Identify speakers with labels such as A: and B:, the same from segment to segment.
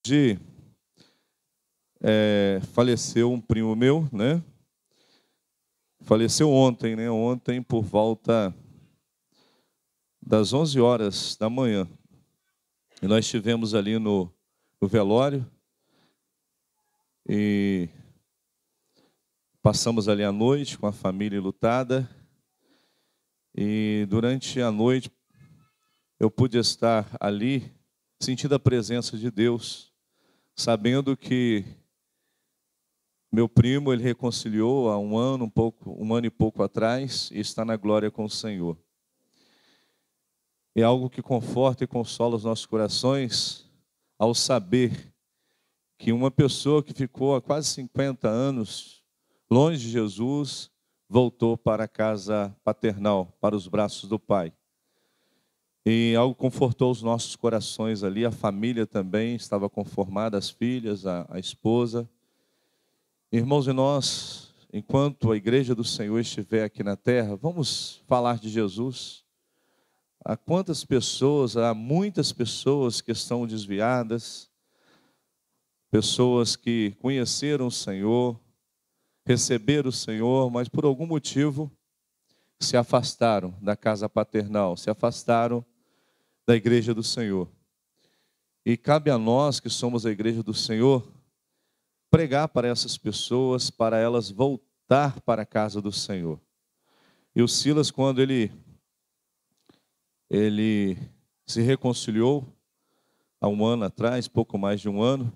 A: Hoje faleceu um primo meu, né? Faleceu ontem, né? Ontem por volta das 11 horas da manhã. E nós estivemos ali no velório e passamos ali a noite com a família enlutada. E durante a noite eu pude estar ali sentindo a presença de Deus, sabendo que meu primo, ele reconciliou há um ano e pouco atrás e está na glória com o Senhor. É algo que conforta e consola os nossos corações ao saber que uma pessoa que ficou há quase 50 anos longe de Jesus voltou para a casa paternal, para os braços do Pai. E algo confortou os nossos corações ali, a família também estava conformada, as filhas, a esposa. Irmãos, e nós, enquanto a igreja do Senhor estiver aqui na terra, vamos falar de Jesus. Há muitas pessoas que estão desviadas, pessoas que conheceram o Senhor, receberam o Senhor, mas por algum motivo se afastaram da casa paternal, se afastaram da igreja do Senhor. E cabe a nós, que somos a igreja do Senhor, pregar para essas pessoas, para elas voltar para a casa do Senhor. E o Silas, quando ele se reconciliou há um ano atrás, pouco mais de um ano,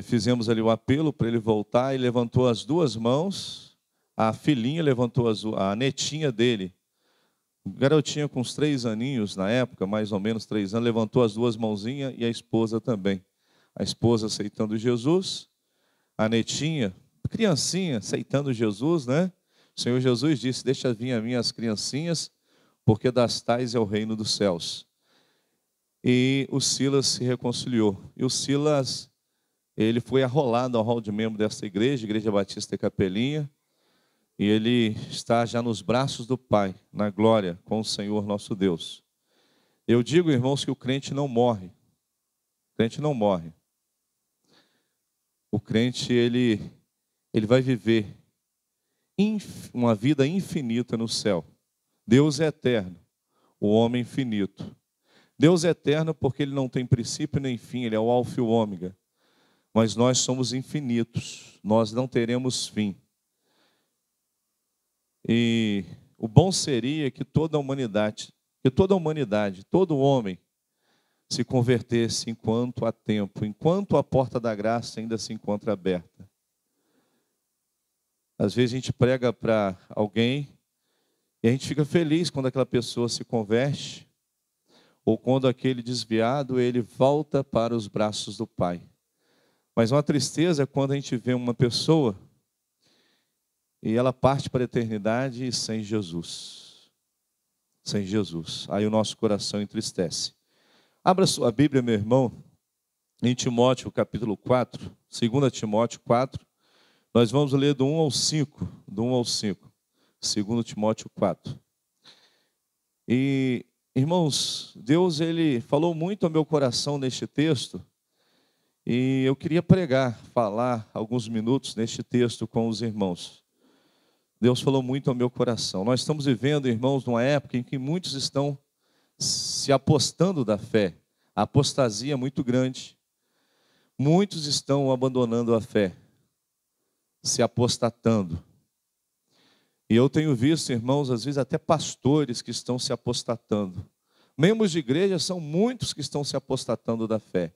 A: fizemos ali o apelo para ele voltar e levantou as duas mãos. A filhinha levantou a netinha dele, garotinha com uns 3 aninhos na época, mais ou menos 3 anos, levantou as duas mãozinhas e a esposa também. A esposa aceitando Jesus, a netinha, criancinha, aceitando Jesus, né? O Senhor Jesus disse: deixa vir a mim as criancinhas, porque das tais é o reino dos céus. E o Silas se reconciliou. E o Silas, ele foi arrolado ao hall de membro dessa igreja, Igreja Batista de Capelinha, e ele está já nos braços do Pai, na glória, com o Senhor nosso Deus. Eu digo, irmãos, que o crente não morre. O crente não morre. O crente, ele vai viver uma vida infinita no céu. Deus é eterno, o homem infinito. Deus é eterno porque ele não tem princípio nem fim, ele é o alfa e o ômega. Mas nós somos infinitos, nós não teremos fim. E o bom seria que toda a humanidade, todo homem, se convertesse enquanto há tempo, enquanto a porta da graça ainda se encontra aberta. Às vezes a gente prega para alguém e a gente fica feliz quando aquela pessoa se converte, ou quando aquele desviado, ele volta para os braços do Pai. Mas uma tristeza é quando a gente vê uma pessoa e ela parte para a eternidade sem Jesus. Sem Jesus. Aí o nosso coração entristece. Abra sua Bíblia, meu irmão, em Timóteo capítulo 4, 2 Timóteo 4. Nós vamos ler do 1 ao 5. Do 1 ao 5. 2 Timóteo 4. E, irmãos, Deus, ele falou muito ao meu coração neste texto. E eu queria falar alguns minutos neste texto com os irmãos. Deus falou muito ao meu coração. Nós estamos vivendo, irmãos, numa época em que muitos estão se apostando da fé. A apostasia é muito grande. Muitos estão abandonando a fé, se apostatando. E eu tenho visto, irmãos, às vezes até pastores que estão se apostatando. Membros de igreja são muitos que estão se apostatando da fé.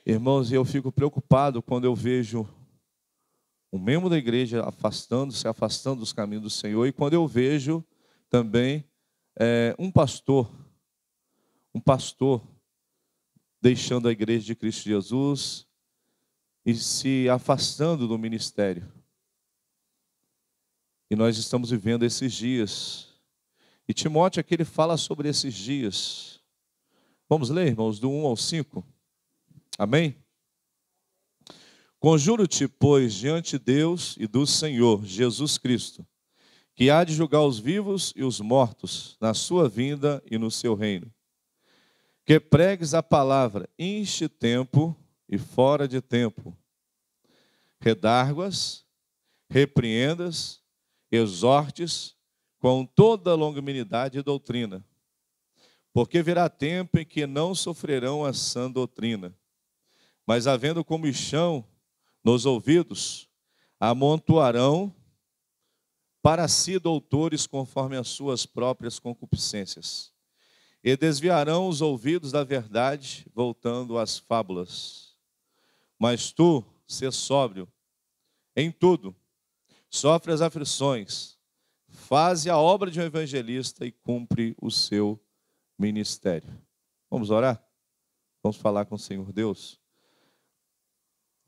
A: Irmãos, eu fico preocupado quando eu vejo um membro da igreja se afastando dos caminhos do Senhor, e quando eu vejo também um pastor deixando a igreja de Cristo Jesus e se afastando do ministério. E nós estamos vivendo esses dias. E Timóteo aqui ele fala sobre esses dias. Vamos ler, irmãos, do 1 ao 5. Amém? Conjuro-te, pois, diante de Deus e do Senhor Jesus Cristo, que há de julgar os vivos e os mortos na sua vinda e no seu reino. que pregues a palavra enche tempo e fora de tempo, redarguas, repreendas, exortes com toda longanimidade e doutrina. Porque virá tempo em que não sofrerão a sã doutrina, mas havendo comichão nos ouvidos, amontoarão para si doutores conforme as suas próprias concupiscências, e desviarão os ouvidos da verdade, voltando às fábulas. Mas tu, sê sóbrio em tudo, sofre as aflições, faze a obra de um evangelista e cumpre o seu ministério. Vamos orar? Vamos falar com o Senhor Deus.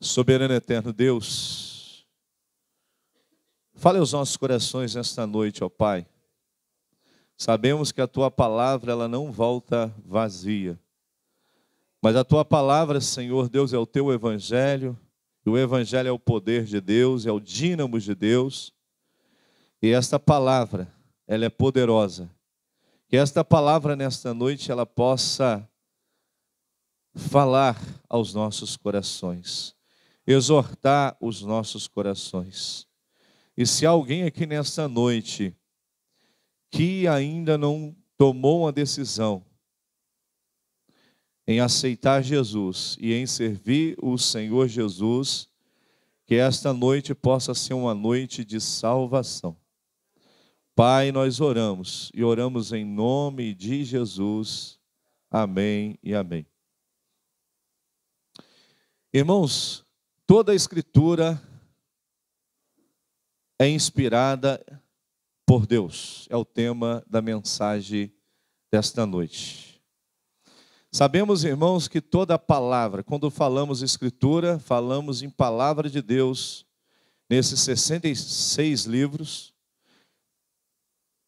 A: Soberano e eterno Deus, fale aos nossos corações nesta noite, ó Pai. Sabemos que a Tua palavra ela não volta vazia, mas a Tua palavra, Senhor Deus, é o Teu Evangelho, e o Evangelho é o poder de Deus, é o dínamo de Deus, e esta palavra, ela é poderosa. Que esta palavra nesta noite ela possa falar aos nossos corações, exortar os nossos corações. E se alguém aqui nesta noite que ainda não tomou uma decisão em aceitar Jesus e em servir o Senhor Jesus, que esta noite possa ser uma noite de salvação. Pai, nós oramos e oramos em nome de Jesus. Amém e amém. Irmãos, toda a Escritura é inspirada por Deus. É o tema da mensagem desta noite. Sabemos, irmãos, que toda a palavra, quando falamos Escritura, falamos em palavra de Deus, nesses 66 livros,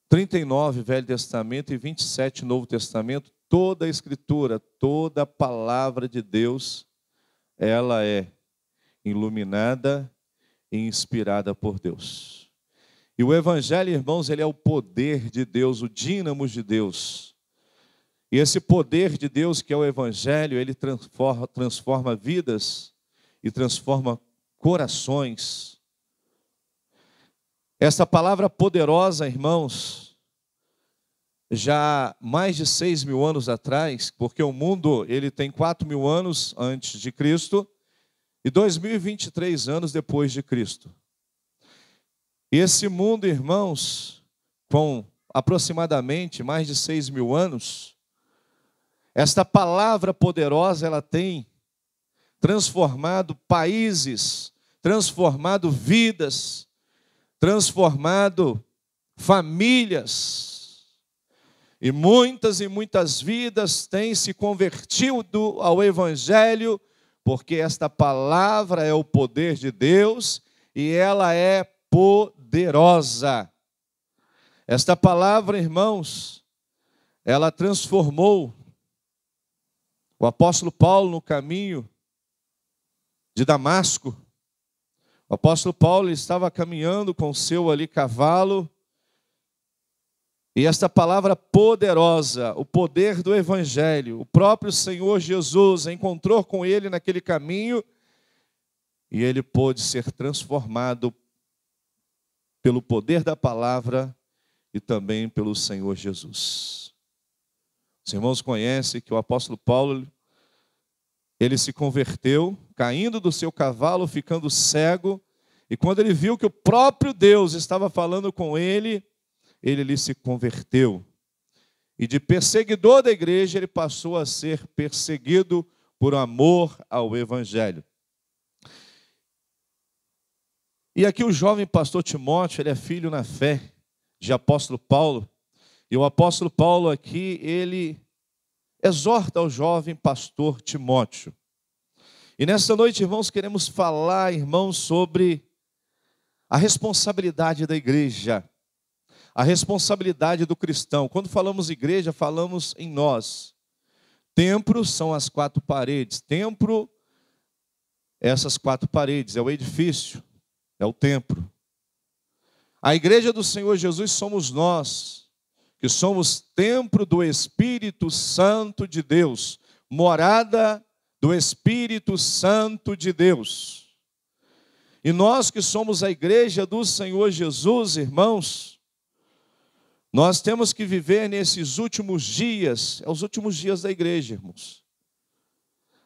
A: 39 Velho Testamento e 27 Novo Testamento, toda a Escritura, toda a palavra de Deus, ela é iluminada e inspirada por Deus. E o Evangelho, irmãos, ele é o poder de Deus, o dínamo de Deus. E esse poder de Deus, que é o Evangelho, ele transforma vidas e transforma corações. Essa palavra poderosa, irmãos, já mais de 6.000 anos atrás, porque o mundo ele tem 4.000 anos antes de Cristo e 2023 anos depois de Cristo. E esse mundo, irmãos, com aproximadamente mais de 6.000 anos, esta palavra poderosa ela tem transformado países, transformado vidas, transformado famílias, e muitas vidas têm se convertido ao Evangelho, porque esta palavra é o poder de Deus e ela é poderosa. Esta palavra, irmãos, ela transformou o apóstolo Paulo no caminho de Damasco. O apóstolo Paulo estava caminhando com o seu ali cavalo, e esta palavra poderosa, o poder do Evangelho, o próprio Senhor Jesus encontrou com ele naquele caminho, e ele pôde ser transformado pelo poder da palavra e também pelo Senhor Jesus. Os irmãos conhecem que o apóstolo Paulo, ele se converteu, caindo do seu cavalo, ficando cego, e quando ele viu que o próprio Deus estava falando com ele lhe se converteu. E de perseguidor da igreja, ele passou a ser perseguido por amor ao Evangelho. E aqui o jovem pastor Timóteo, ele é filho na fé de apóstolo Paulo. E o apóstolo Paulo aqui, ele exorta ao jovem pastor Timóteo. E nesta noite, irmãos, queremos falar, irmãos, sobre a responsabilidade da igreja, a responsabilidade do cristão. Quando falamos igreja, falamos em nós. Templo são as 4 paredes. Templo, essas 4 paredes, é o edifício, é o templo. A igreja do Senhor Jesus somos nós, que somos templo do Espírito Santo de Deus, morada do Espírito Santo de Deus. E nós que somos a igreja do Senhor Jesus, irmãos, nós temos que viver nesses últimos dias, os últimos dias da igreja, irmãos.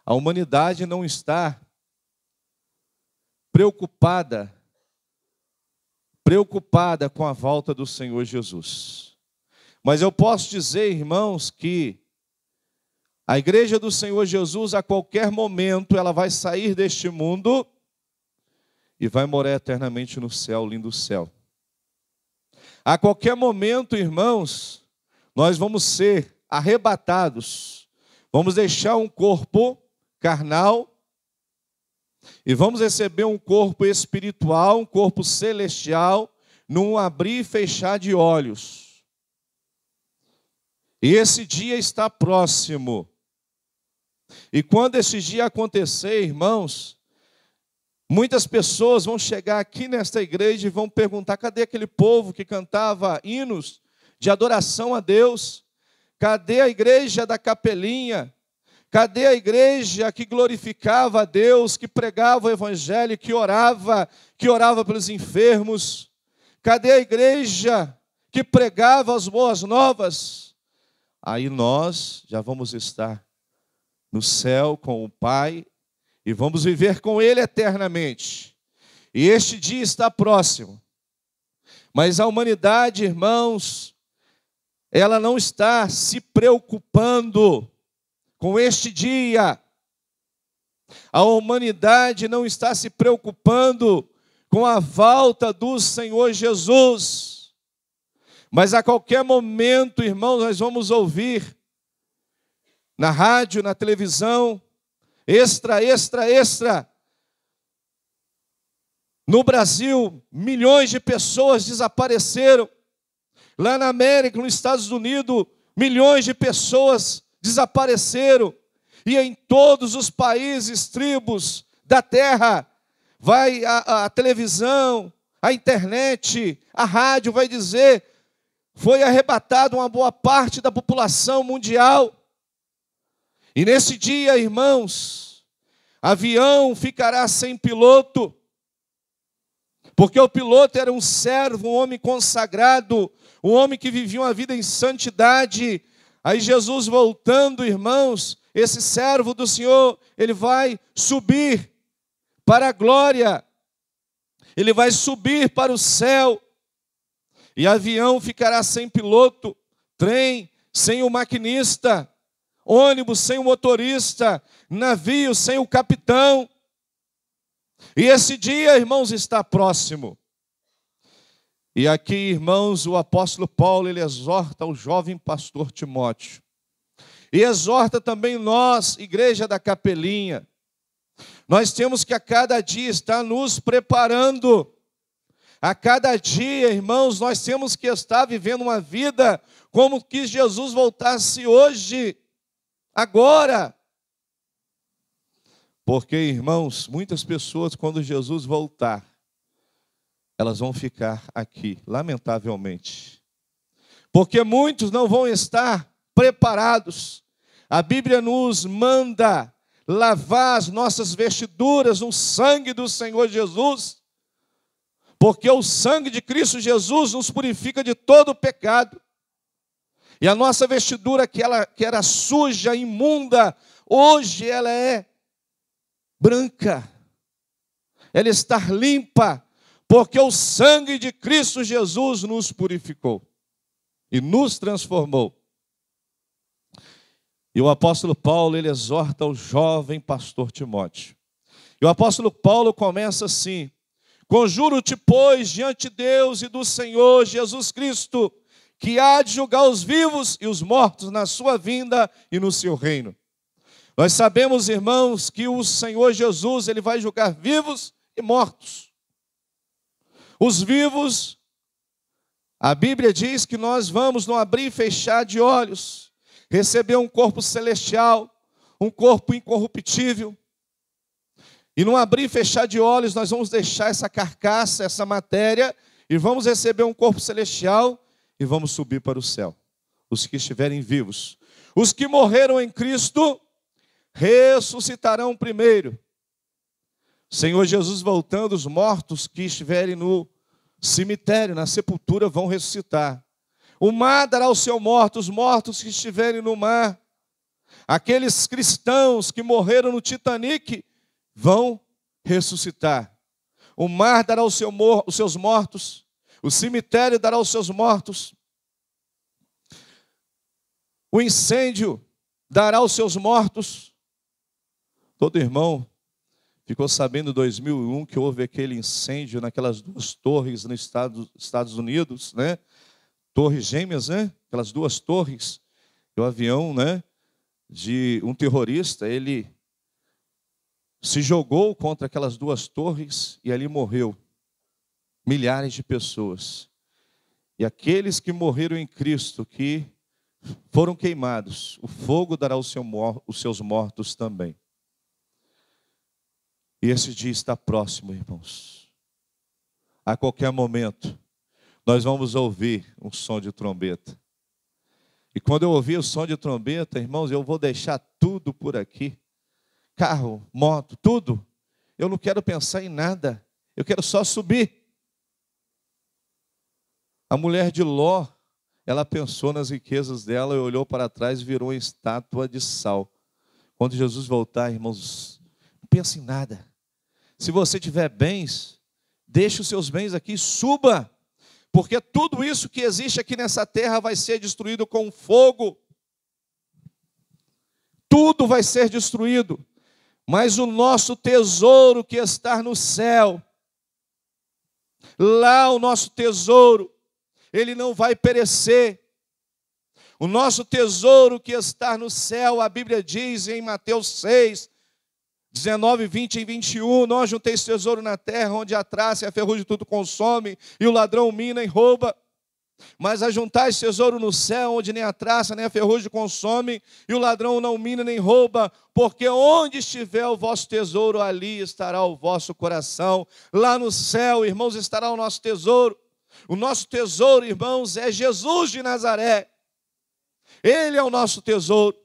A: A humanidade não está preocupada com a volta do Senhor Jesus. Mas eu posso dizer, irmãos, que a igreja do Senhor Jesus, a qualquer momento, ela vai sair deste mundo e vai morar eternamente no céu, lindo céu. A qualquer momento, irmãos, nós vamos ser arrebatados, vamos deixar um corpo carnal e vamos receber um corpo espiritual, um corpo celestial, num abrir e fechar de olhos. E esse dia está próximo. E quando esse dia acontecer, irmãos, muitas pessoas vão chegar aqui nesta igreja e vão perguntar: cadê aquele povo que cantava hinos de adoração a Deus? Cadê a igreja da capelinha? Cadê a igreja que glorificava a Deus, que pregava o evangelho, que orava pelos enfermos? Cadê a igreja que pregava as boas novas? Aí nós já vamos estar no céu com o Pai e vamos viver com Ele eternamente. E este dia está próximo. Mas a humanidade, irmãos, ela não está se preocupando com este dia. A humanidade não está se preocupando com a volta do Senhor Jesus. Mas a qualquer momento, irmãos, nós vamos ouvir na rádio, na televisão, extra. No Brasil, milhões de pessoas desapareceram. Lá na América, nos Estados Unidos, milhões de pessoas desapareceram. E em todos os países, tribos da terra, vai a televisão, a internet, a rádio vai dizer: foi arrebatada uma boa parte da população mundial. E nesse dia, irmãos, avião ficará sem piloto, porque o piloto era um servo, um homem consagrado, um homem que vivia uma vida em santidade. Aí Jesus voltando, irmãos, esse servo do Senhor, ele vai subir para a glória, ele vai subir para o céu, e avião ficará sem piloto, trem sem o maquinista, ônibus sem o motorista, navio sem o capitão. E esse dia, irmãos, está próximo. E aqui, irmãos, o apóstolo Paulo, ele exorta o jovem pastor Timóteo. E exorta também nós, igreja da capelinha. Nós temos que a cada dia estar nos preparando. A cada dia, irmãos, nós temos que estar vivendo uma vida como que Jesus voltasse hoje, agora. Porque, irmãos, muitas pessoas, quando Jesus voltar, elas vão ficar aqui, lamentavelmente. Porque muitos não vão estar preparados. A Bíblia nos manda lavar as nossas vestiduras no sangue do Senhor Jesus. Porque o sangue de Cristo Jesus nos purifica de todo o pecado. E a nossa vestidura que era suja, imunda, hoje ela é branca. Ela está limpa, porque o sangue de Cristo Jesus nos purificou e nos transformou. E o apóstolo Paulo, ele exorta o jovem pastor Timóteo. E o apóstolo Paulo começa assim: conjuro-te, pois, diante de Deus e do Senhor Jesus Cristo, que há de julgar os vivos e os mortos na sua vinda e no seu reino. Nós sabemos, irmãos, que o Senhor Jesus, ele vai julgar vivos e mortos. Os vivos, a Bíblia diz que nós vamos, no abrir e fechar de olhos, receber um corpo celestial, um corpo incorruptível. E no abrir e fechar de olhos, nós vamos deixar essa carcaça, essa matéria, e vamos receber um corpo celestial e vamos subir para o céu. os que estiverem vivos. Os que morreram em Cristo ressuscitarão primeiro. Senhor Jesus voltando, os mortos que estiverem no cemitério, na sepultura, vão ressuscitar. O mar dará o seu morto, os mortos que estiverem no mar. Aqueles cristãos que morreram no Titanic vão ressuscitar. O mar dará os seus mortos, o cemitério dará os seus mortos. O incêndio dará os seus mortos. Todo irmão ficou sabendo em 2001 que houve aquele incêndio naquelas duas torres nos Estados Unidos, né? Torres gêmeas, né? Aquelas duas torres. E o avião, né, de um terrorista, ele se jogou contra aquelas duas torres e ali morreu milhares de pessoas. E aqueles que morreram em Cristo, que foram queimados, o fogo dará os seus mortos também. E esse dia está próximo, irmãos. A qualquer momento, nós vamos ouvir um som de trombeta. E quando eu ouvir o som de trombeta, irmãos, eu vou deixar tudo por aqui. Carro, moto, tudo. Eu não quero pensar em nada. Eu quero só subir. A mulher de Ló, ela pensou nas riquezas dela e olhou para trás e virou uma estátua de sal. Quando Jesus voltar, irmãos, não pense em nada. Se você tiver bens, deixe os seus bens aqui, suba. Porque tudo isso que existe aqui nessa terra vai ser destruído com fogo. Tudo vai ser destruído. Mas o nosso tesouro que está no céu, lá o nosso tesouro, ele não vai perecer. O nosso tesouro que está no céu, a Bíblia diz em Mateus 6, 19, 20 e 21, não ajunteis tesouro na terra, onde a traça e a ferrugem tudo consome, e o ladrão mina e rouba. Mas ajuntais tesouro no céu, onde nem a traça nem a ferrugem consome, e o ladrão não mina nem rouba, porque onde estiver o vosso tesouro, ali estará o vosso coração. Lá no céu, irmãos, estará o nosso tesouro. O nosso tesouro, irmãos, é Jesus de Nazaré. Ele é o nosso tesouro.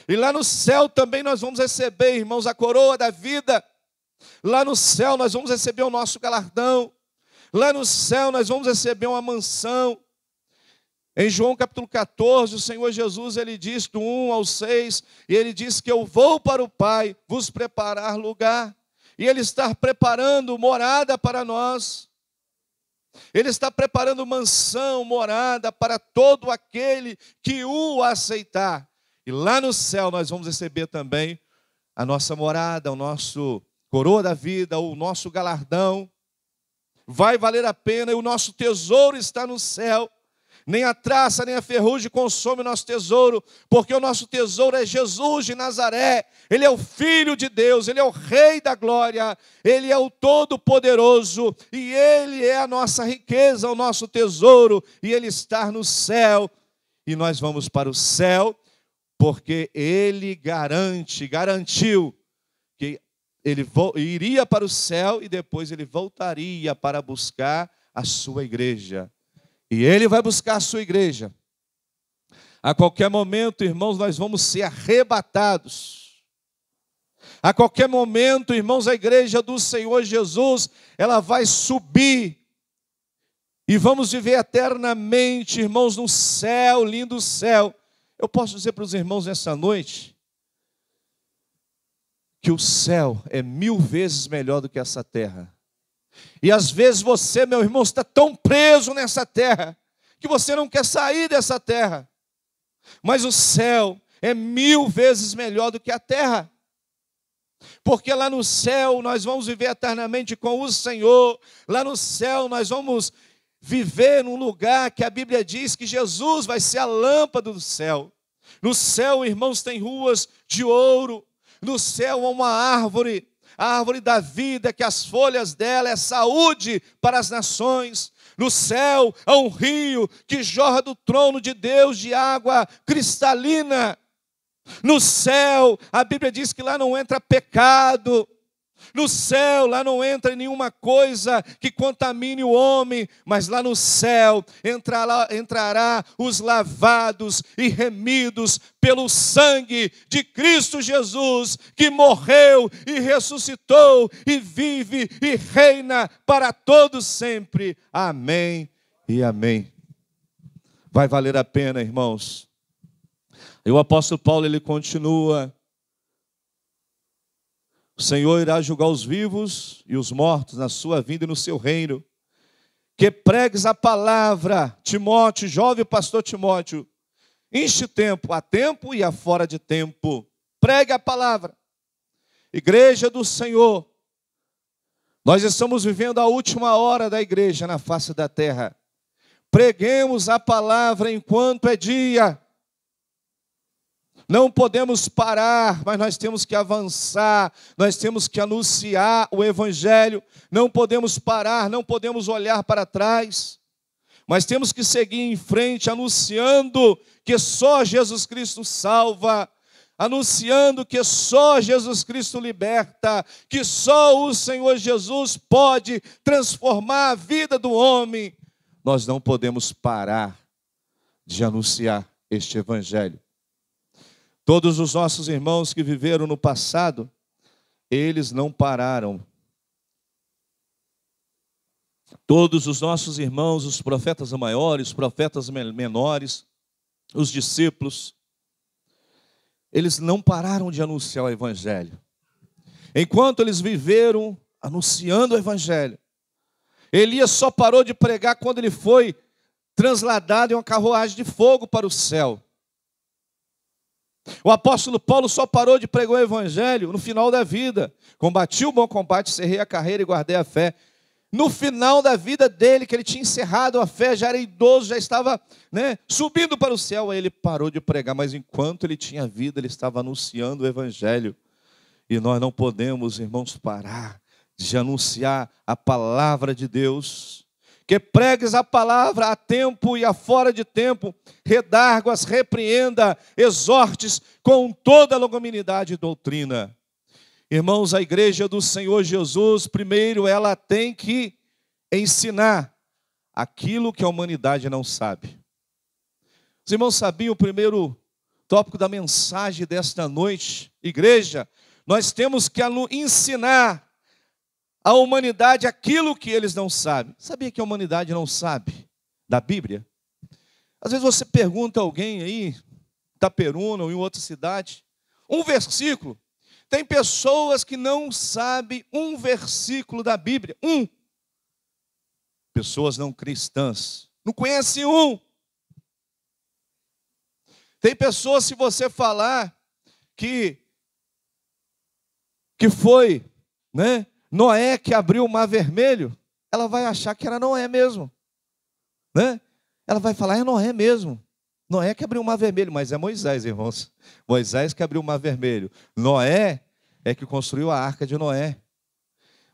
A: E lá no céu também nós vamos receber, irmãos, a coroa da vida. Lá no céu nós vamos receber o nosso galardão. Lá no céu nós vamos receber uma mansão. Em João capítulo 14, o Senhor Jesus, ele diz do 1 ao 6, e ele diz que eu vou para o Pai vos preparar lugar. E ele está preparando morada para nós. Ele está preparando mansão, morada para todo aquele que o aceitar. E lá no céu nós vamos receber também a nossa morada, o nosso coroa da vida, o nosso galardão. Vai valer a pena, e o nosso tesouro está no céu. Nem a traça, nem a ferrugem consome o nosso tesouro, porque o nosso tesouro é Jesus de Nazaré. Ele é o Filho de Deus, Ele é o Rei da glória, Ele é o Todo-Poderoso, e Ele é a nossa riqueza, o nosso tesouro, e Ele está no céu. E nós vamos para o céu, porque Ele garantiu que Ele iria para o céu e depois Ele voltaria para buscar a sua igreja. E Ele vai buscar a sua igreja. A qualquer momento, irmãos, nós vamos ser arrebatados. A qualquer momento, irmãos, a igreja do Senhor Jesus, ela vai subir. E vamos viver eternamente, irmãos, no céu, lindo céu. Eu posso dizer para os irmãos nessa noite que o céu é 1000 vezes melhor do que essa terra. E às vezes você, meu irmão, está tão preso nessa terra que você não quer sair dessa terra. Mas o céu é 1000 vezes melhor do que a terra. Porque lá no céu nós vamos viver eternamente com o Senhor. Lá no céu nós vamos viver num lugar que a Bíblia diz que Jesus vai ser a lâmpada do céu. No céu, irmãos, tem ruas de ouro. No céu há uma árvore, a árvore da vida, que as folhas dela é saúde para as nações. No céu há um rio que jorra do trono de Deus de água cristalina. No céu, a Bíblia diz que lá não entra pecado. No céu, lá não entra nenhuma coisa que contamine o homem, mas lá no céu entrará os lavados e remidos pelo sangue de Cristo Jesus, que morreu e ressuscitou e vive e reina para todos sempre. Amém e amém. Vai valer a pena, irmãos. E o apóstolo Paulo, ele continua: o Senhor irá julgar os vivos e os mortos na sua vinda e no seu reino. Que pregues a palavra, Timóteo, jovem pastor Timóteo, enche tempo, a tempo e a fora de tempo. Pregue a palavra. Igreja do Senhor, nós estamos vivendo a última hora da igreja na face da terra. Preguemos a palavra enquanto é dia. Não podemos parar, mas nós temos que avançar, nós temos que anunciar o Evangelho, não podemos parar, não podemos olhar para trás, mas temos que seguir em frente, anunciando que só Jesus Cristo salva, anunciando que só Jesus Cristo liberta, que só o Senhor Jesus pode transformar a vida do homem. Nós não podemos parar de anunciar este Evangelho. Todos os nossos irmãos que viveram no passado, eles não pararam. Todos os nossos irmãos, os profetas maiores, os profetas menores, os discípulos, eles não pararam de anunciar o Evangelho. Enquanto eles viveram anunciando o Evangelho, Elias só parou de pregar quando ele foi transladado em uma carruagem de fogo para o céu. O apóstolo Paulo só parou de pregar o Evangelho no final da vida. Combati o bom combate, cerrei a carreira e guardei a fé. No final da vida dele, que ele tinha encerrado a fé, já era idoso, já estava subindo para o céu, aí ele parou de pregar. Mas enquanto ele tinha vida, ele estava anunciando o Evangelho. E nós não podemos, irmãos, parar de anunciar a palavra de Deus. Que pregues a palavra a tempo e a fora de tempo, redarguas, repreenda, exortes com toda a longanimidade e doutrina. Irmãos, a igreja do Senhor Jesus, primeiro ela tem que ensinar aquilo que a humanidade não sabe. Os irmãos sabiam o primeiro tópico da mensagem desta noite? Igreja, nós temos que ensinar a humanidade aquilo que eles não sabem. Sabia que a humanidade não sabe da Bíblia? Às vezes você pergunta a alguém aí, Itaperuna ou em outra cidade, um versículo. Tem pessoas que não sabem um versículo da Bíblia. Pessoas não cristãs. Não conhecem um. Tem pessoas, se você falar que foi, Noé que abriu o mar vermelho, ela vai achar que era Noé mesmo. Ela vai falar, é Noé mesmo. Noé que abriu o mar vermelho, mas é Moisés, irmãos. Moisés que abriu o mar vermelho. Noé é que construiu a arca de Noé.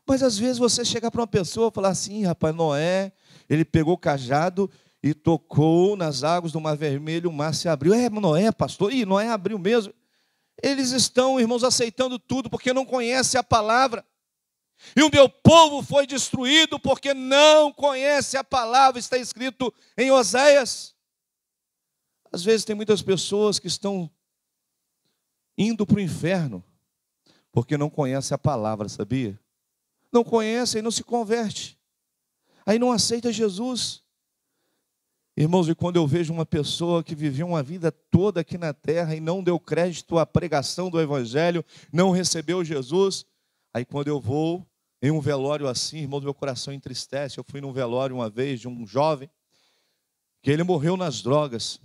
A: Mas às vezes você chega para uma pessoa e fala assim, rapaz, Noé, ele pegou o cajado e tocou nas águas do mar vermelho, o mar se abriu. Noé, pastor, Noé abriu mesmo. Eles estão, irmãos, aceitando tudo porque não conhecem a palavra. E o meu povo foi destruído porque não conhece a palavra, está escrito em Oséias. Às vezes tem muitas pessoas que estão indo para o inferno porque não conhecem a palavra, sabia? Não conhecem e não se converte. Aí não aceita Jesus. Irmãos, e quando eu vejo uma pessoa que viveu uma vida toda aqui na terra e não deu crédito à pregação do Evangelho, não recebeu Jesus, aí quando eu vou em um velório assim, irmãos, meu coração entristece. Eu fui num velório uma vez de um jovem, que ele morreu nas drogas,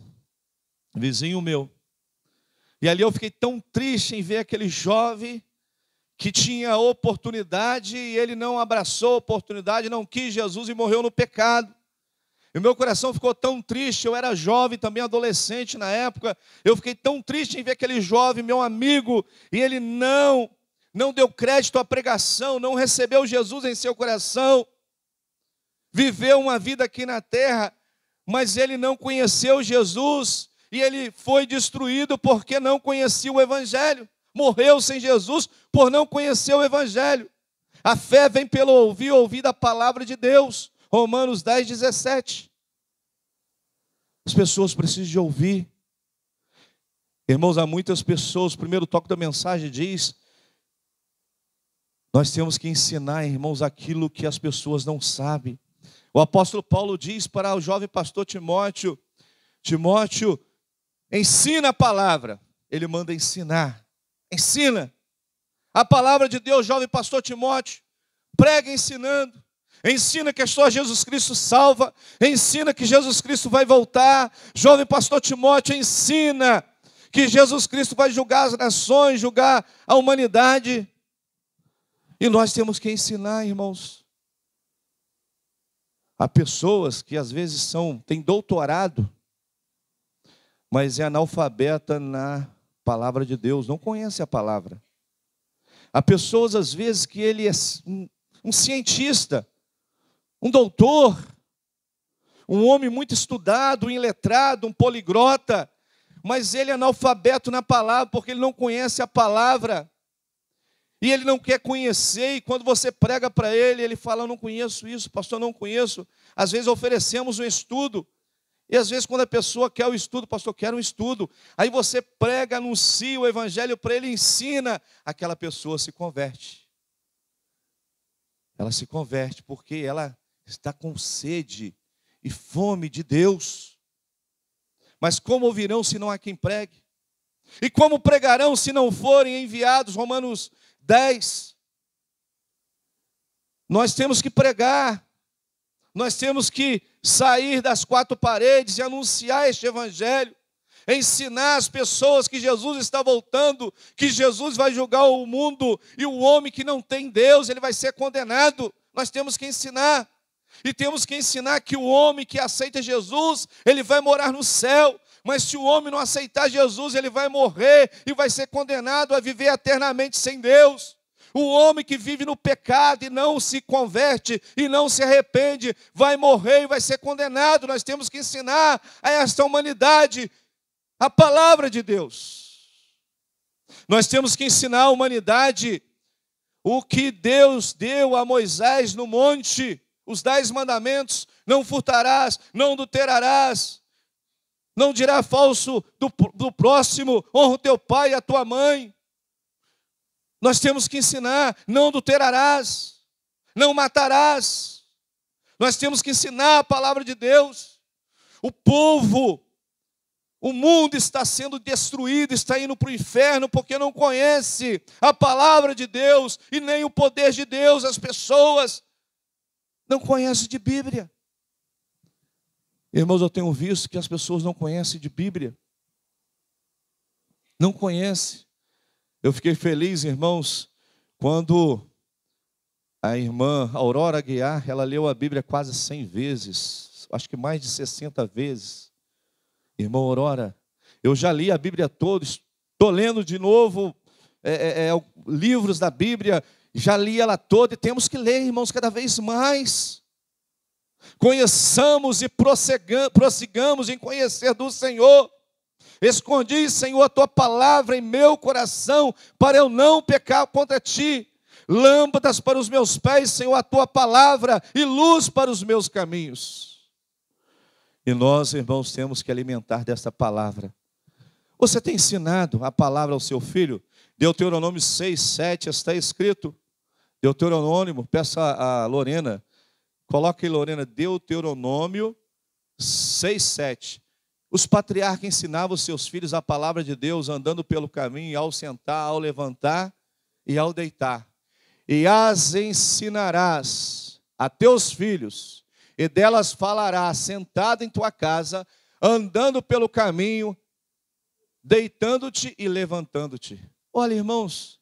A: vizinho meu. E ali eu fiquei tão triste em ver aquele jovem que tinha oportunidade e ele não abraçou a oportunidade, não quis Jesus e morreu no pecado. E o meu coração ficou tão triste, eu era jovem, também adolescente na época, eu fiquei tão triste em ver aquele jovem, meu amigo, e ele não deu crédito à pregação, não recebeu Jesus em seu coração, viveu uma vida aqui na terra, mas ele não conheceu Jesus, e ele foi destruído porque não conhecia o Evangelho. morreu sem Jesus por não conhecer o Evangelho. A fé vem pelo ouvir da palavra de Deus. Romanos 10, 17. As pessoas precisam de ouvir. Irmãos, há muitas pessoas, o primeiro toque da mensagem diz, nós temos que ensinar, irmãos, aquilo que as pessoas não sabem. O apóstolo Paulo diz para o jovem pastor Timóteo, Timóteo, ensina a palavra. Ele manda ensinar. Ensina. A palavra de Deus, jovem pastor Timóteo, prega ensinando. Ensina que só Jesus Cristo salva. Ensina que Jesus Cristo vai voltar. Jovem pastor Timóteo, ensina que Jesus Cristo vai julgar as nações, julgar a humanidade. E nós temos que ensinar, irmãos. Há pessoas que às vezes têm doutorado, mas é analfabeta na palavra de Deus, não conhece a palavra. Há pessoas às vezes que ele é um cientista, um doutor, um homem muito estudado, um iletrado, um poliglota, mas ele é analfabeto na palavra, porque ele não conhece a palavra. E ele não quer conhecer, e quando você prega para ele, ele fala, eu não conheço isso, pastor, não conheço. Às vezes oferecemos um estudo, e às vezes quando a pessoa quer o estudo, pastor, quero um estudo. Aí você prega, anuncia o evangelho para ele, ensina, aquela pessoa se converte. Ela se converte porque ela está com sede e fome de Deus. Mas como ouvirão se não há quem pregue? E como pregarão se não forem enviados? Romanos 10. Nós temos que pregar. Nós temos que sair das quatro paredes e anunciar este evangelho. Ensinar as pessoas que Jesus está voltando, que Jesus vai julgar o mundo, e o homem que não tem Deus, ele vai ser condenado. Nós temos que ensinar. E temos que ensinar que o homem que aceita Jesus, ele vai morar no céu. Mas se o homem não aceitar Jesus, ele vai morrer e vai ser condenado a viver eternamente sem Deus. O homem que vive no pecado e não se converte e não se arrepende, vai morrer e vai ser condenado. Nós temos que ensinar a esta humanidade a palavra de Deus. Nós temos que ensinar a humanidade o que Deus deu a Moisés no monte, os 10 mandamentos: não furtarás, não adulterarás, não dirá falso do próximo, honra o teu pai e a tua mãe. Nós temos que ensinar, não adulterarás, não matarás. Nós temos que ensinar a palavra de Deus. O mundo está sendo destruído, está indo para o inferno porque não conhece a palavra de Deus e nem o poder de Deus. As pessoas não conhecem de Bíblia. Irmãos, eu tenho visto que as pessoas não conhecem de Bíblia. Não conhecem. Eu fiquei feliz, irmãos, quando a irmã Aurora Aguiar, ela leu a Bíblia quase 100 vezes, acho que mais de 60 vezes. Irmã Aurora, eu já li a Bíblia toda, estou lendo de novo livros da Bíblia, já li ela toda e temos que ler, irmãos, cada vez mais. Conheçamos e prossigamos em conhecer do Senhor. Escondi, Senhor, a tua palavra em meu coração, para eu não pecar contra ti. Lâmpadas para os meus pés, Senhor, a tua palavra, e luz para os meus caminhos. E nós, irmãos, temos que alimentar dessa palavra. Você tem ensinado a palavra ao seu filho? Deuteronômio 6, 7, está escrito. Deuteronômio, peça a Lorena, coloque aí, Lorena, Deuteronômio 6, 7. Os patriarcas ensinavam os seus filhos a palavra de Deus, andando pelo caminho, ao sentar, ao levantar e ao deitar. E as ensinarás a teus filhos, e delas falarás, sentado em tua casa, andando pelo caminho, deitando-te e levantando-te. Olha, irmãos,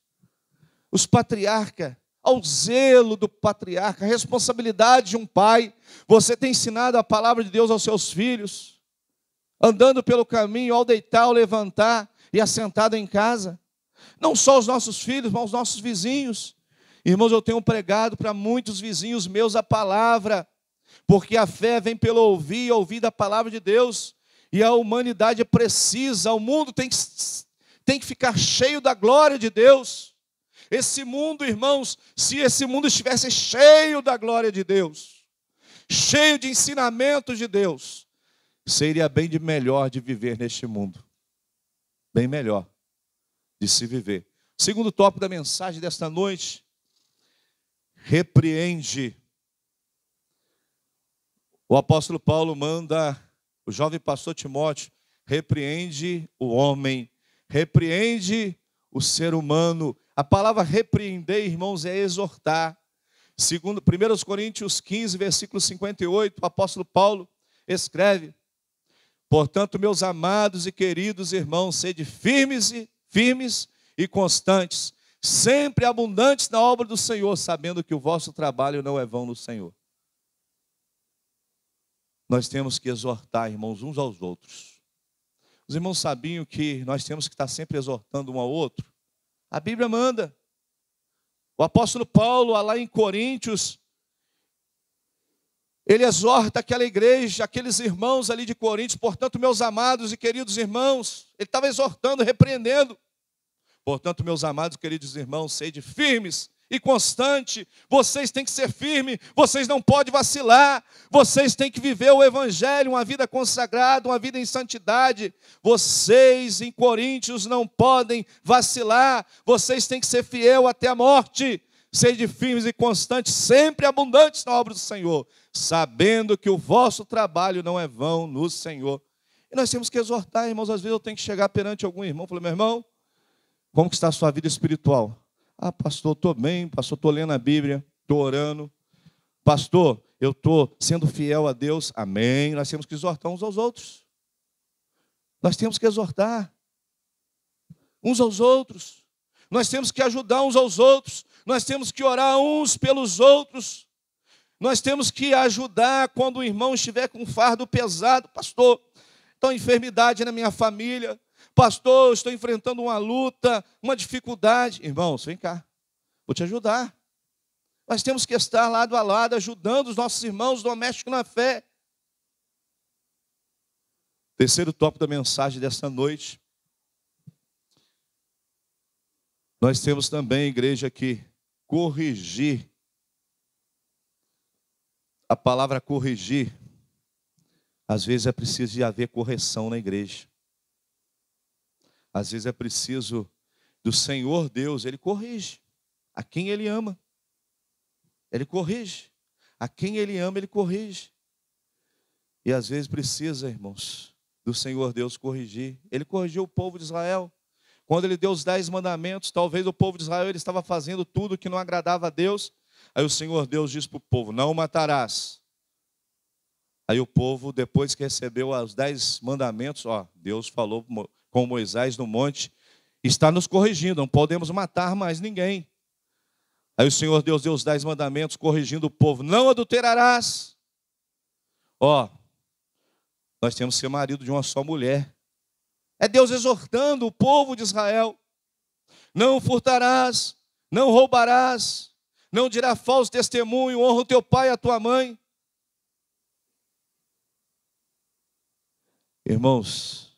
A: os patriarcas, ao zelo do patriarca, a responsabilidade de um pai, você tem ensinado a palavra de Deus aos seus filhos, andando pelo caminho, ao deitar, ao levantar e assentado em casa. Não só os nossos filhos, mas os nossos vizinhos. Irmãos, eu tenho pregado para muitos vizinhos meus a palavra, porque a fé vem pelo ouvir da palavra de Deus, e a humanidade precisa, o mundo tem que ficar cheio da glória de Deus. Esse mundo, irmãos, se esse mundo estivesse cheio da glória de Deus, cheio de ensinamentos de Deus, seria bem de melhor de viver neste mundo. Bem melhor de se viver. Segundo tópico da mensagem desta noite, repreende. O apóstolo Paulo manda o jovem pastor Timóteo, repreende o homem, repreende o ser humano. A palavra repreender, irmãos, é exortar. Segundo 1 Coríntios 15, versículo 58, o apóstolo Paulo escreve: portanto, meus amados e queridos irmãos, sede firmes e constantes, sempre abundantes na obra do Senhor, sabendo que o vosso trabalho não é vão no Senhor. Nós temos que exortar, irmãos, uns aos outros. Os irmãos sabiam que nós temos que estar sempre exortando um ao outro? A Bíblia manda. O apóstolo Paulo, lá em Coríntios, ele exorta aquela igreja, aqueles irmãos ali de Coríntios. Portanto, meus amados e queridos irmãos, ele estava exortando, repreendendo. Portanto, meus amados e queridos irmãos, sede firmes e constante. Vocês têm que ser firmes, vocês não podem vacilar, vocês têm que viver o evangelho, uma vida consagrada, uma vida em santidade. Vocês em Coríntios não podem vacilar, vocês têm que ser fiel até a morte. Sede firmes e constantes, sempre abundantes na obra do Senhor, sabendo que o vosso trabalho não é vão no Senhor. E nós temos que exortar, irmãos. Às vezes eu tenho que chegar perante algum irmão e falar: meu irmão, como que está a sua vida espiritual? Ah, pastor, estou bem, pastor, estou lendo a Bíblia, estou orando. Pastor, eu estou sendo fiel a Deus. Amém. Nós temos que exortar uns aos outros. Nós temos que exortar uns aos outros. Nós temos que ajudar uns aos outros. Nós temos que orar uns pelos outros. Nós temos que ajudar quando o irmão estiver com um fardo pesado. Pastor, então enfermidade na minha família. Pastor, eu estou enfrentando uma luta, uma dificuldade. Irmãos, vem cá, vou te ajudar. Nós temos que estar lado a lado, ajudando os nossos irmãos domésticos na fé. Terceiro tópico da mensagem desta noite. Nós temos também, igreja, que corrigir. A palavra corrigir, às vezes é preciso de haver correção na igreja. Às vezes é preciso do Senhor Deus, Ele corrige a quem Ele ama. Ele corrige. A quem Ele ama, Ele corrige. E às vezes precisa, irmãos, do Senhor Deus corrigir. Ele corrigiu o povo de Israel. Quando Ele deu os 10 mandamentos, talvez o povo de Israel ele estava fazendo tudo que não agradava a Deus. Aí o Senhor Deus diz para o povo: não matarás. Aí o povo, depois que recebeu os 10 mandamentos, Deus falou com Moisés no monte, está nos corrigindo, não podemos matar mais ninguém. Aí o Senhor Deus deu os 10 mandamentos, corrigindo o povo: não adulterarás. Nós temos que ser marido de uma só mulher. É Deus exortando o povo de Israel: não furtarás, não roubarás, não dirá falso testemunho, honra o teu pai e a tua mãe. Irmãos,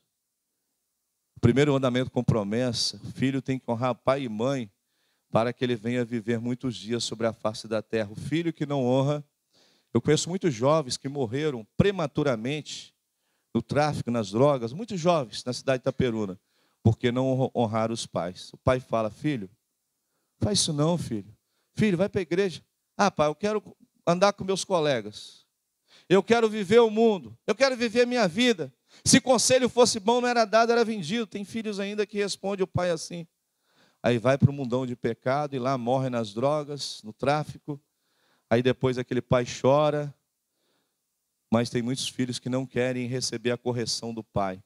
A: o primeiro mandamento com promessa: o filho tem que honrar pai e mãe para que ele venha viver muitos dias sobre a face da terra. O filho que não honra, eu conheço muitos jovens que morreram prematuramente no tráfico, nas drogas, muitos jovens na cidade de Itaperuna, porque não honraram os pais. O pai fala: filho, faz isso não, filho. Filho, vai para a igreja. Ah, pai, eu quero andar com meus colegas. Eu quero viver o mundo. Eu quero viver a minha vida. Se conselho fosse bom, não era dado, era vendido. Tem filhos ainda que respondem o pai assim. Aí vai para o mundão de pecado e lá morre nas drogas, no tráfico. Aí depois aquele pai chora. Mas tem muitos filhos que não querem receber a correção do pai.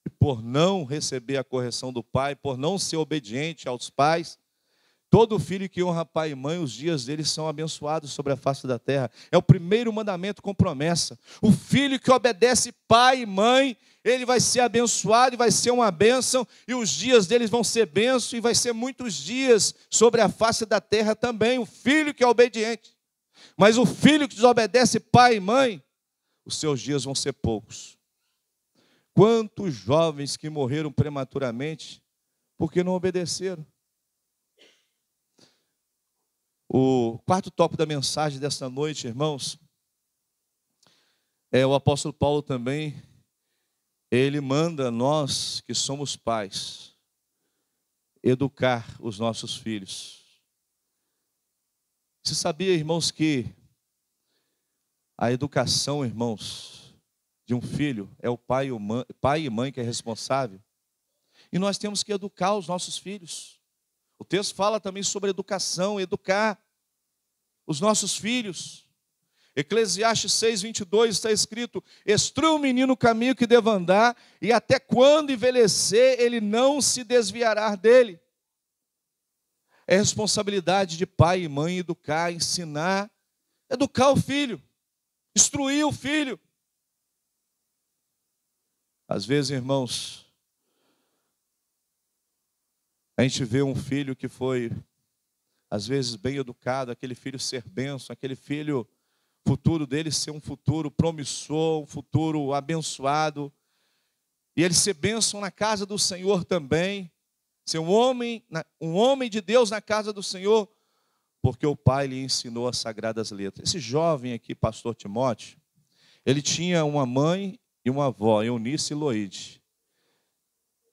A: E por não receber a correção do pai, por não ser obediente aos pais, todo filho que honra pai e mãe, os dias deles são abençoados sobre a face da terra. É o primeiro mandamento com promessa. O filho que obedece pai e mãe, ele vai ser abençoado e vai ser uma bênção, e os dias deles vão ser bênção, e vai ser muitos dias sobre a face da terra também. O filho que é obediente. Mas o filho que desobedece pai e mãe, os seus dias vão ser poucos. Quantos jovens que morreram prematuramente porque não obedeceram? O quarto tópico da mensagem desta noite, irmãos, o apóstolo Paulo também, ele manda nós que somos pais educar os nossos filhos. Você sabia, irmãos, que a educação, irmãos, de um filho é o pai e mãe que é responsável? E nós temos que educar os nossos filhos. O texto fala também sobre educação, educar os nossos filhos. Eclesiastes 6:22 está escrito: instrui o menino o caminho que deva andar, e até quando envelhecer, ele não se desviará dele. É responsabilidade de pai e mãe educar, ensinar, educar o filho, instruir o filho. Às vezes, irmãos, a gente vê um filho que foi, às vezes, bem educado, aquele filho ser bênção, aquele filho, futuro dele ser um futuro promissor, um futuro abençoado, e ele ser bênção na casa do Senhor também, ser um homem de Deus na casa do Senhor, porque o pai lhe ensinou as sagradas letras. Esse jovem aqui, pastor Timóteo, ele tinha uma mãe e uma avó, Eunice e Loide.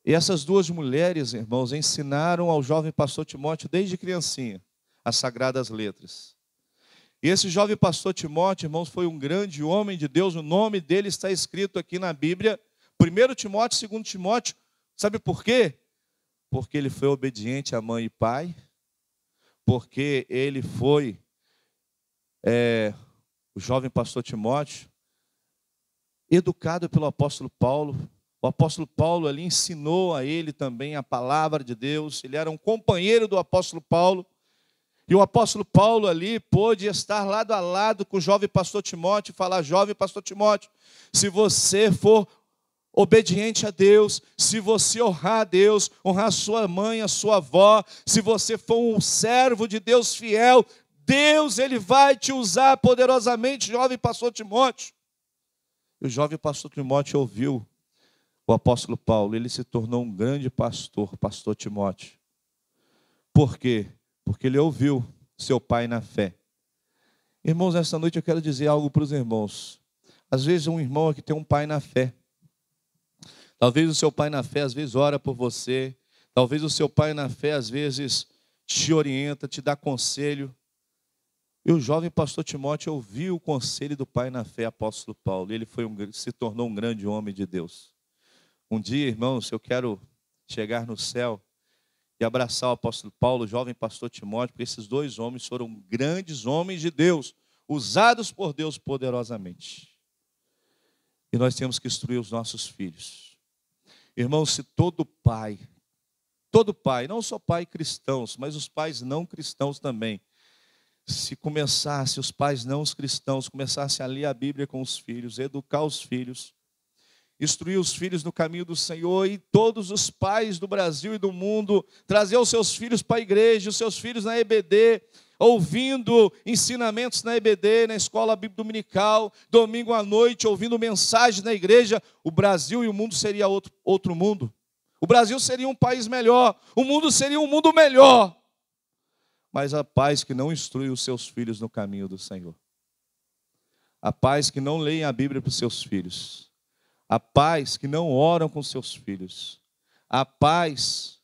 A: E essas duas mulheres, irmãos, ensinaram ao jovem pastor Timóteo, desde criancinha, as sagradas letras. E esse jovem pastor Timóteo, irmãos, foi um grande homem de Deus. O nome dele está escrito aqui na Bíblia, 1 Timóteo, 2 Timóteo. Sabe por quê? Porque ele foi obediente à mãe e pai, porque ele foi, o jovem pastor Timóteo, educado pelo apóstolo Paulo. O apóstolo Paulo ali ensinou a ele também a palavra de Deus. Ele era um companheiro do apóstolo Paulo. E o apóstolo Paulo ali pôde estar lado a lado com o jovem pastor Timóteo e falar: jovem pastor Timóteo, se você for obediente a Deus, se você honrar a Deus, honrar a sua mãe, a sua avó, se você for um servo de Deus fiel, Deus, ele vai te usar poderosamente, jovem pastor Timóteo. E o jovem pastor Timóteo ouviu o apóstolo Paulo, ele se tornou um grande pastor, pastor Timóteo. Por quê? Porque ele ouviu seu pai na fé. Irmãos, nesta noite eu quero dizer algo para os irmãos. Às vezes um irmão aqui tem um pai na fé. Talvez o seu pai na fé às vezes ora por você. Talvez o seu pai na fé às vezes te orienta, te dá conselho. E o jovem pastor Timóteo ouviu o conselho do pai na fé, apóstolo Paulo. Ele se tornou um grande homem de Deus. Um dia, irmãos, eu quero chegar no céu e abraçar o apóstolo Paulo, o jovem pastor Timóteo, porque esses dois homens foram grandes homens de Deus, usados por Deus poderosamente. E nós temos que instruir os nossos filhos. Irmãos, se todo pai, não só pai cristãos, mas os pais não cristãos também, se os pais não cristãos começassem a ler a Bíblia com os filhos, educar os filhos, instruir os filhos no caminho do Senhor, e todos os pais do Brasil e do mundo trazer os seus filhos para a igreja, os seus filhos na EBD, ouvindo ensinamentos na EBD, na escola bíblica dominical, domingo à noite, ouvindo mensagens na igreja, o Brasil e o mundo seria outro mundo. O Brasil seria um país melhor, o mundo seria um mundo melhor. Mas há pais que não instruem os seus filhos no caminho do Senhor. Há pais que não leem a Bíblia para os seus filhos. Há pais que não oram com seus filhos. Há pais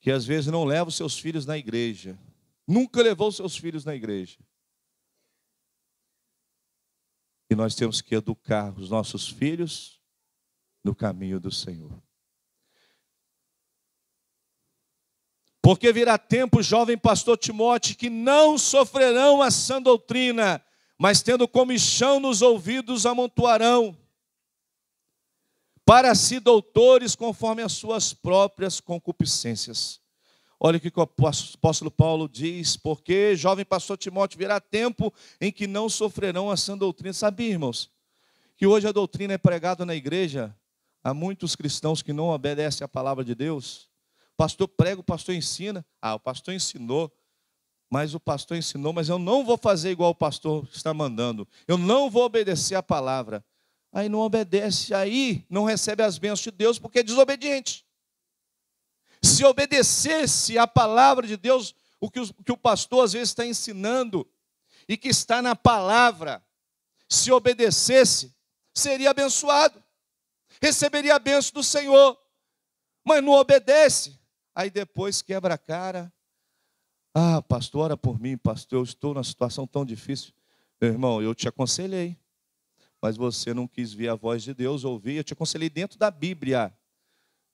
A: que às vezes não levam seus filhos na igreja. Nunca levou seus filhos na igreja. E nós temos que educar os nossos filhos no caminho do Senhor. Porque virá tempo, jovem pastor Timóteo, que não sofrerão a sã doutrina, mas tendo comichão nos ouvidos amontoarão para si doutores conforme as suas próprias concupiscências. Olha o que o apóstolo Paulo diz: porque, jovem pastor Timóteo, virá tempo em que não sofrerão a sã doutrina. Sabia, irmãos, que hoje a doutrina é pregada na igreja? Há muitos cristãos que não obedecem à palavra de Deus. O pastor prega, o pastor ensina. O pastor ensinou, mas eu não vou fazer igual o pastor está mandando. Eu não vou obedecer à palavra. aí não obedece, aí não recebe as bênçãos de Deus porque é desobediente. Se obedecesse a palavra de Deus, o que o pastor às vezes está ensinando, e que está na palavra, se obedecesse, seria abençoado, receberia a bênção do Senhor, mas não obedece, aí depois quebra a cara. Ah, pastor, ora por mim, pastor, eu estou numa situação tão difícil. Meu irmão, eu te aconselhei, mas você não quis ver a voz de Deus, ouvir. Eu te aconselhei dentro da Bíblia,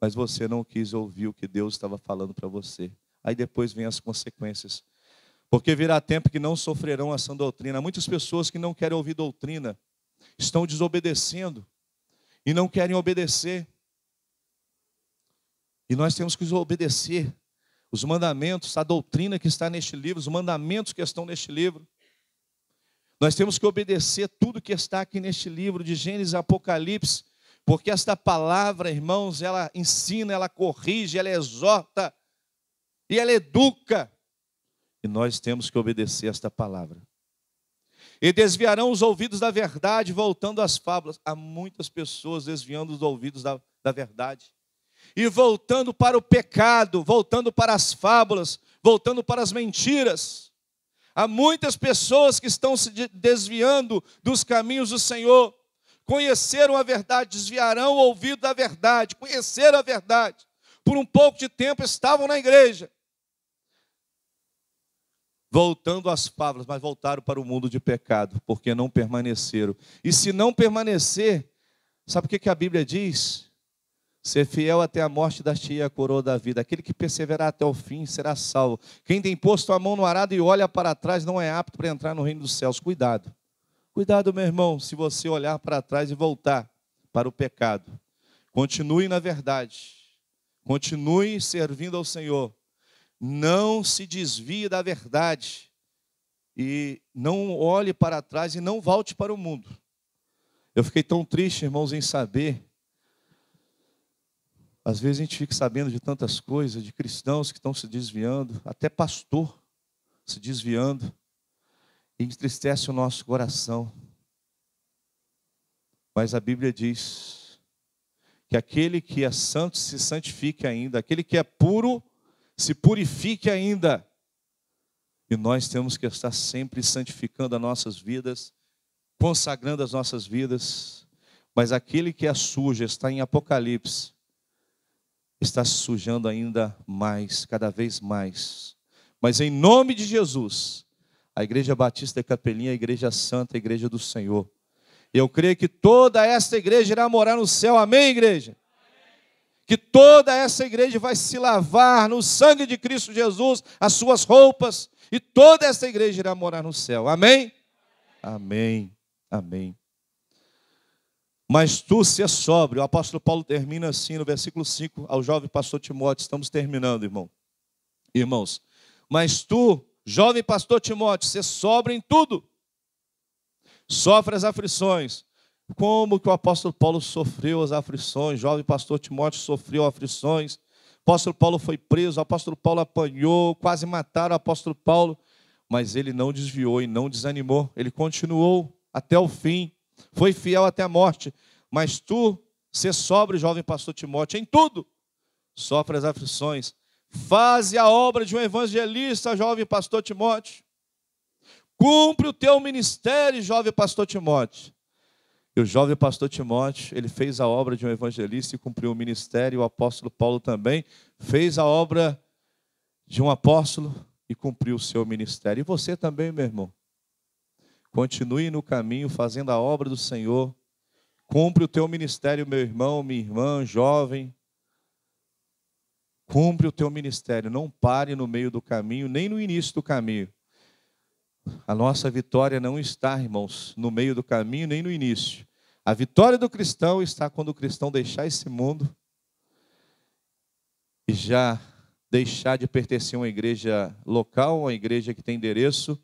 A: mas você não quis ouvir o que Deus estava falando para você. Aí depois vem as consequências. Porque virá tempo que não sofrerão a sã doutrina. Muitas pessoas que não querem ouvir doutrina estão desobedecendo e não querem obedecer. E nós temos que obedecer os mandamentos, a doutrina que está neste livro, os mandamentos que estão neste livro. Nós temos que obedecer tudo que está aqui neste livro de Gênesis e Apocalipse, porque esta palavra, irmãos, ela ensina, ela corrige, ela exorta e ela educa. E nós temos que obedecer esta palavra. E desviarão os ouvidos da verdade, voltando às fábulas. Há muitas pessoas desviando os ouvidos da verdade. E voltando para o pecado, voltando para as fábulas, voltando para as mentiras. Há muitas pessoas que estão se desviando dos caminhos do Senhor. Conheceram a verdade, desviarão o ouvido da verdade, conheceram a verdade. Por um pouco de tempo estavam na igreja, voltando às fábulas, mas voltaram para o mundo de pecado, porque não permaneceram. E se não permanecer, sabe o que a Bíblia diz? Ser fiel até a morte dar-te-ia a coroa da vida. Aquele que perseverar até o fim será salvo. Quem tem posto a mão no arado e olha para trás não é apto para entrar no reino dos céus. Cuidado. Cuidado, meu irmão, se você olhar para trás e voltar para o pecado. Continue na verdade. Continue servindo ao Senhor. Não se desvie da verdade. E não olhe para trás e não volte para o mundo. Eu fiquei tão triste, irmãos, em saber. Às vezes a gente fica sabendo de tantas coisas, de cristãos que estão se desviando, até pastor se desviando. E entristece o nosso coração. Mas a Bíblia diz que aquele que é santo se santifique ainda, aquele que é puro se purifique ainda. E nós temos que estar sempre santificando as nossas vidas, consagrando as nossas vidas. Mas aquele que é sujo, está em Apocalipse, está se sujando ainda mais, cada vez mais. Mas em nome de Jesus, a Igreja Batista de Capelinha, a Igreja Santa, a Igreja do Senhor. Eu creio que toda esta igreja irá morar no céu. Amém, igreja? Que toda essa igreja vai se lavar no sangue de Cristo Jesus, as suas roupas, e toda essa igreja irá morar no céu. Amém? Amém. Amém. Mas tu se sóbrio. O apóstolo Paulo termina assim no versículo 5 ao jovem pastor Timóteo. Estamos terminando, irmãos. Mas tu, jovem pastor Timóteo, se sóbrio em tudo. Sofre as aflições. Como que o apóstolo Paulo sofreu as aflições? Jovem pastor Timóteo sofreu aflições. O apóstolo Paulo foi preso, o apóstolo Paulo apanhou, quase mataram o apóstolo Paulo. Mas ele não desviou e não desanimou. Ele continuou até o fim. Foi fiel até a morte. Mas tu, se sóbrio, jovem pastor Timóteo, em tudo. Sofre as aflições. Faze a obra de um evangelista, jovem pastor Timóteo. Cumpre o teu ministério, jovem pastor Timóteo. E o jovem pastor Timóteo, ele fez a obra de um evangelista e cumpriu o ministério. O apóstolo Paulo também fez a obra de um apóstolo e cumpriu o seu ministério. E você também, meu irmão. Continue no caminho, fazendo a obra do Senhor. Cumpre o teu ministério, meu irmão, minha irmã, jovem. Cumpre o teu ministério. Não pare no meio do caminho, nem no início do caminho. A nossa vitória não está, irmãos, no meio do caminho, nem no início. A vitória do cristão está quando o cristão deixar esse mundo e já deixar de pertencer a uma igreja local, uma igreja que tem endereço,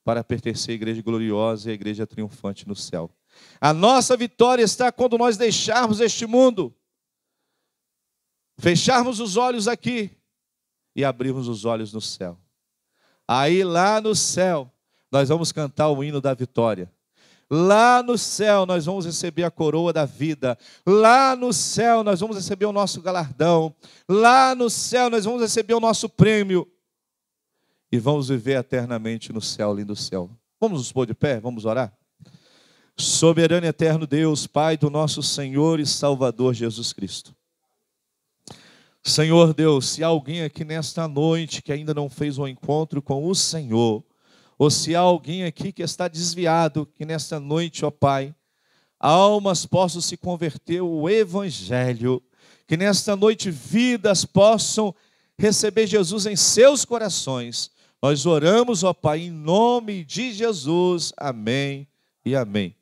A: para pertencer à igreja gloriosa e à igreja triunfante no céu. A nossa vitória está quando nós deixarmos este mundo, fecharmos os olhos aqui e abrirmos os olhos no céu. Aí lá no céu, nós vamos cantar o hino da vitória. Lá no céu nós vamos receber a coroa da vida. Lá no céu nós vamos receber o nosso galardão. Lá no céu nós vamos receber o nosso prêmio. E vamos viver eternamente no céu, lindo céu. Vamos nos pôr de pé, vamos orar? Soberano e eterno Deus, Pai do nosso Senhor e Salvador Jesus Cristo. Senhor Deus, se há alguém aqui nesta noite que ainda não fez um encontro com o Senhor, ou se há alguém aqui que está desviado, que nesta noite, ó Pai, almas possam se converter ao Evangelho, que nesta noite vidas possam receber Jesus em seus corações. Nós oramos, ó Pai, em nome de Jesus. Amém e amém.